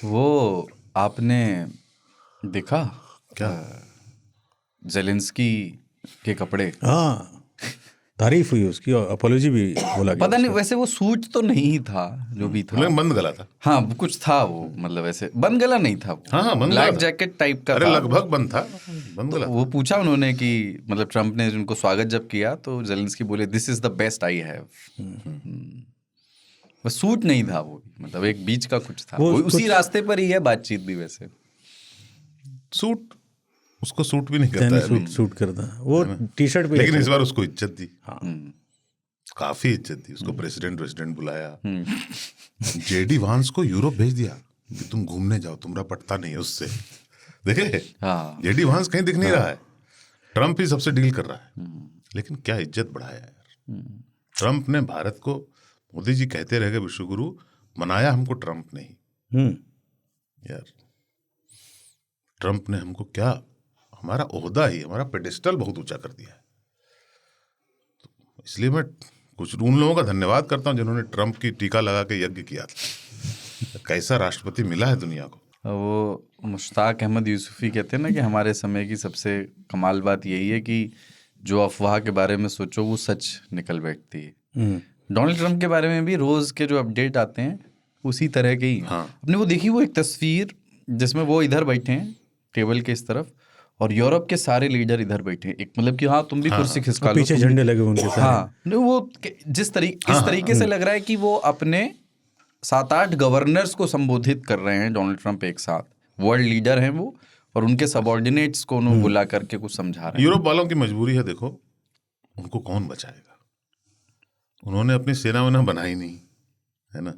वो आपने देखा क्या? जेलेंस्की के कपड़े? हाँ, तारीफ हुई उसकी और अपोलॉजी भी बोला गया पता नहीं, उसका। वैसे वो सूट तो नहीं था जो भी था। लेकिन बंद गला था। हाँ कुछ था वो, मतलब ऐसे बंद गला नहीं था वो। हाँ, बंद गला ब्लैक था। जैकेट टाइप का अरे था। लगभग बंद था, बंद तो गला वो था। पूछा उन्होंने कि मतलब ट्रम्प ने उनको स्वागत जब किया तो जेलेंस्की बोले this is the best I have. बस सूट नहीं था वो, मतलब एक बीच का कुछ था। वो वो उसी कुछ- रास्ते पर ही है बातचीत भी वैसे। सूट उसको सूट भी नहीं करता सैनी है सूट अभी। सूट करता है वो, टी शर्ट भी लेकिन अच्छा इस बार उसको इज्जत दी, हाँ। काफी इज्जत दी उसको। प्रेसिडेंट बुलाया, जेडी वांस को यूरोप भेज दिया कि तुम घूमने जाओ, तुम्हारा पटता नहीं है उससे। देखे, हाँ जेडी वांस कहीं दिख नहीं रहा है, ट्रम्प ही सबसे डील कर रहा है। लेकिन क्या इज्जत बढ़ाया यार ट्रम्प ने भारत को। मोदी जी कहते रह गए विश्वगुरु, मनाया हमको ट्रम्प नहीं यार। ट्रम्प ने हमको क्या, हमारा ओहदा ही, हमारा पेडेस्टल बहुत ऊंचा कर दिया है। तो इसलिए मैं कुछ उन लोगों का धन्यवाद करता हूं जिन्होंने ट्रम्प की टीका लगा के यज्ञ किया था। कैसा राष्ट्रपति मिला है दुनिया को। वो मुश्ताक अहमद यूसुफी कहते हैं ना कि हमारे समय की सबसे कमाल बात यही है कि जो अफवाह के बारे में सोचो वो सच निकल बैठती है। डोनाल्ड ट्रम्प के बारे में भी रोज के जो अपडेट आते हैं उसी तरह के ही हैं। हाँ। आपने वो देखी वो एक तस्वीर जिसमें वो इधर बैठे हैं टेबल के इस तरफ और यूरोप के सारे लीडर इधर बैठे हैं। एक मतलब कि हाँ तुम भी कुर्सी खिसका लो, पीछे तुम भी- झंडे लगे उनके सारे। हाँ नहीं, वो जिस तरीके इस तरीके से लग रहा है कि वो अपने 7-8 गवर्नर्स को संबोधित कर रहे हैं डोनाल्ड ट्रम्प एक साथ। वर्ल्ड लीडर हैं वो और उनके सबऑर्डिनेट्स को उन्होंने बुला करके कुछ समझा रहे हैं। यूरोप वालों की मजबूरी है, देखो उनको कौन बचाएगा। उन्होंने अपनी सेना वेना बनाई नहीं है ना।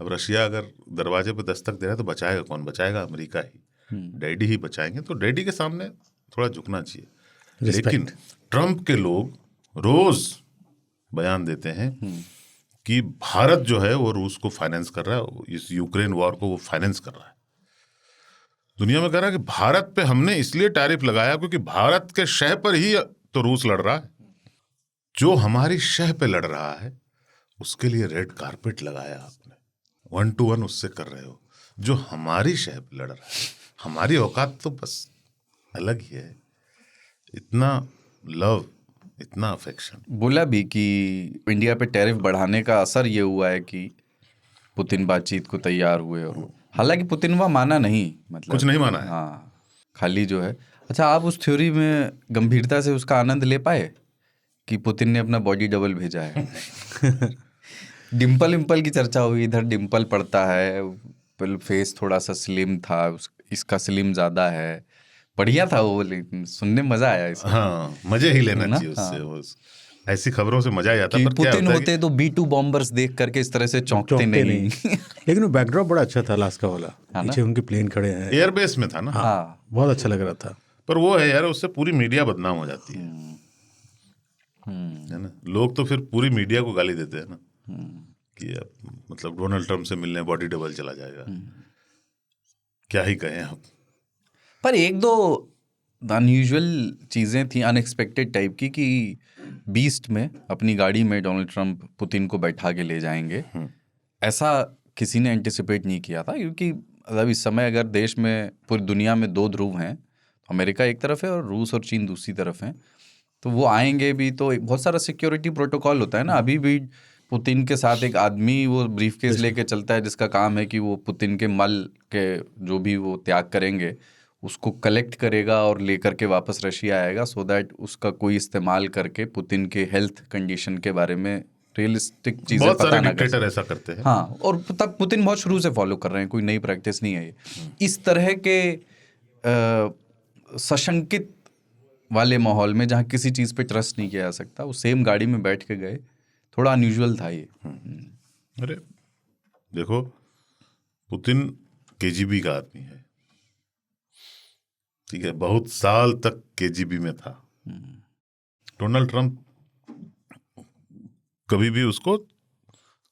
अब रशिया अगर दरवाजे पे दस्तक दे रहा है तो बचाएगा कौन? बचाएगा अमेरिका ही, डैडी ही बचाएंगे। तो डैडी के सामने थोड़ा झुकना चाहिए। लेकिन ट्रम्प के लोग रोज बयान देते हैं कि भारत जो है वो रूस को फाइनेंस कर रहा है, इस यूक्रेन वॉर को वो फाइनेंस कर रहा है। दुनिया में कह रहा है कि भारत पे हमने इसलिए टैरिफ लगाया क्योंकि भारत के शह पर ही तो रूस लड़ रहा है। जो हमारी शह पे लड़ रहा है उसके लिए रेड कारपेट लगाया आपने, 1 to 1 उससे कर रहे हो। जो हमारी शह पे लड़ रहा है, हमारी औकात तो बस अलग ही है। इतना लव, इतना अफेक्शन। बोला भी कि इंडिया पे टैरिफ बढ़ाने का असर ये हुआ है कि पुतिन बातचीत को तैयार हुए और वो, हालांकि पुतिन वह माना नहीं, मतलब कुछ नहीं माना है। हाँ खाली जो है। अच्छा आप उस थ्योरी में गंभीरता से उसका आनंद ले पाए कि पुतिन ने अपना बॉडी डबल भेजा है? डिम्पल इम्पल की चर्चा हुई, इधर डिम्पल पड़ता है, फेस थोड़ा सा स्लिम था, इसका स्लिम ज्यादा है। बढ़िया था वो, लेकिन सुनने मजा आया इसमें। हाँ, मजे ही लेना ना? चाहिए उससे। वो ऐसी खबरों से मजा ही आता कि है। पर क्या पुतिन होता है होते तो B2 बॉम्बर्स देख करके इस तरह से चौंकते नहीं। लेकिन वो बैकड्रॉप बड़ा अच्छा था अलास्का वाला, ना? पीछे उनके प्लेन खड़े हैं। एयरबेस में था ना। हाँ बहुत अच्छा लग रहा था। पर वो है यार, उससे पूरी मीडिया बदनाम हो जाती है ना। लोग तो फिर पूरी मीडिया को गाली देते हैं ना कि अब मतलब डोनाल्ड ट्रम्प से मिलने बॉडी डबल चला जाएगा। क्या ही कहें आप। पर एक दो अनयूजुअल चीज़ें थी, अनएक्सपेक्टेड टाइप की, कि बीस्ट में अपनी गाड़ी में डोनाल्ड ट्रम्प पुतिन को बैठा के ले जाएंगे, ऐसा किसी ने एंटिसिपेट नहीं किया था। क्योंकि मतलब इस समय अगर देश में, पूरी दुनिया में 2 ध्रुव हैं, अमेरिका एक तरफ है और रूस और चीन दूसरी तरफ हैं, तो वो आएंगे भी तो बहुत सारा सिक्योरिटी प्रोटोकॉल होता है ना। अभी भी पुतिन के साथ एक आदमी वो ब्रीफकेस लेके चलता है जिसका काम है कि वो पुतिन के मल के जो भी वो त्याग करेंगे उसको कलेक्ट करेगा और लेकर के वापस रशिया आएगा, सो दैट उसका कोई इस्तेमाल करके पुतिन के हेल्थ कंडीशन के बारे में रियलिस्टिक चीज़ें बहुत पता सारे ना कर डिक्टेटर सकें। ऐसा करते हैं। हाँ, और तब पुतिन बहुत शुरू से फॉलो कर रहे हैं, कोई नई प्रैक्टिस नहीं है ये। इस तरह के सशंकित वाले माहौल में जहाँ किसी चीज़ पे ट्रस्ट नहीं किया जा सकता, वो सेम गाड़ी में बैठ के गए, थोड़ा अनयूजुअल था ये। अरे देखो, पुतिन KGB का आदमी है, ठीक है, बहुत साल तक KGB में था। डोनाल्ड ट्रम्प कभी भी उसको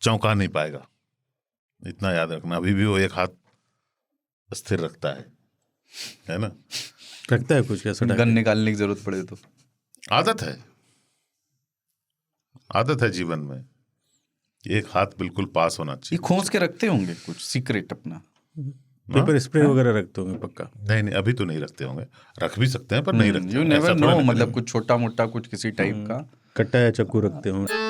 चौंका नहीं पाएगा, इतना याद रखना। अभी भी वो एक हाथ स्थिर रखता है ना। रखता है कुछ कैसा गन निकालने की जरूरत पड़े तो आदत है जीवन में, एक हाथ बिल्कुल पास होना ये चाहिए। खोज के रखते होंगे कुछ सीक्रेट अपना। पेपर स्प्रे वगैरह रखते होंगे पक्का। नहीं नहीं, अभी तो नहीं रखते होंगे, रख भी सकते हैं पर नहीं रखते यू होंगे, ऐसा नेवर थोड़ा नो, ना मतलब कुछ छोटा मोटा कुछ किसी टाइप का। कट्टा या चाकू रखते होंगे।